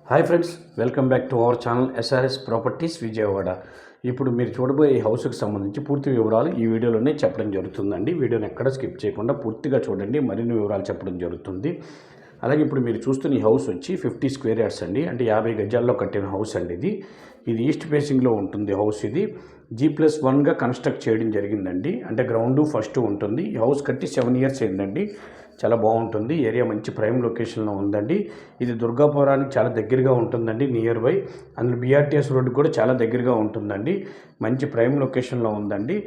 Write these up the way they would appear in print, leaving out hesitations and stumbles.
Hi friends, welcome back to our channel SRS properties Vijayawada. ఇప్పుడు మీరు చూడబోయే ఈ హౌస్కి సంబంధించి పూర్తి వివరాలు ఈ వీడియోలోనే చెప్పడం జరుగుతుందండి. వీడియోని ఎక్కడ స్కిప్ చేయకుండా పూర్తిగా చూడండి, మరిన్ని వివరాలు చెప్పడం జరుగుతుంది. అలాగే ఇప్పుడు మీరు చూస్తున్న ఈ హౌస్ వచ్చి 50 స్క్వేర్ యార్డ్స్ అండి, అంటే 50 గజాల్లో కట్టిన హౌస్ అండి. ఇది ఈస్ట్ ఫేసింగ్లో ఉంటుంది హౌస్. ఇది G+1గా కన్స్ట్రక్ట్ చేయడం జరిగిందండి, అంటే గ్రౌండ్ ఫస్ట్ ఉంటుంది. ఈ హౌస్ కట్టి 7 ఇయర్స్ అయిందండి. చాలా బాగుంటుంది. ఏరియా మంచి ప్రైమ్ లొకేషన్లో ఉందండి. ఇది దుర్గాపురానికి చాలా దగ్గరగా ఉంటుందండి, నియర్ బై. అందులో BRTS రోడ్డు కూడా చాలా దగ్గరగా ఉంటుందండి. మంచి ప్రైమ్ లొకేషన్లో ఉందండి.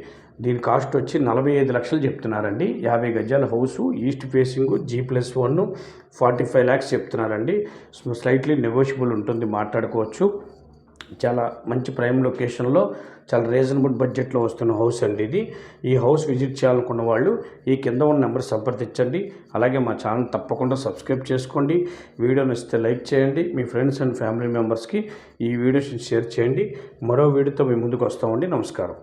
దీని కాస్ట్ వచ్చి 45 లక్షలు చెప్తున్నారండి. 50 గజాల house, east facing, G+1, 45 lakhs చెప్తున్నారండి. స్లైట్లీ నెగోషియబుల్ ఉంటుంది, మాట్లాడుకోవచ్చు. చాలా మంచి ప్రైమ్ లొకేషన్లో చాలా రీజనబుల్ బడ్జెట్లో వస్తున్న హౌస్ అండి ఇది. ఈ హౌస్ విజిట్ చేయాలనుకున్న వాళ్ళు ఈ కింద ఉన్న నెంబర్ సంప్రదించండి. అలాగే మా ఛానల్ తప్పకుండా సబ్స్క్రైబ్ చేసుకోండి. వీడియోని ఇస్తే లైక్ చేయండి. మీ ఫ్రెండ్స్ అండ్ ఫ్యామిలీ మెంబర్స్కి ఈ వీడియోని షేర్ చేయండి. మరో వీడియోతో మీ ముందుకు వస్తామండి. నమస్కారం.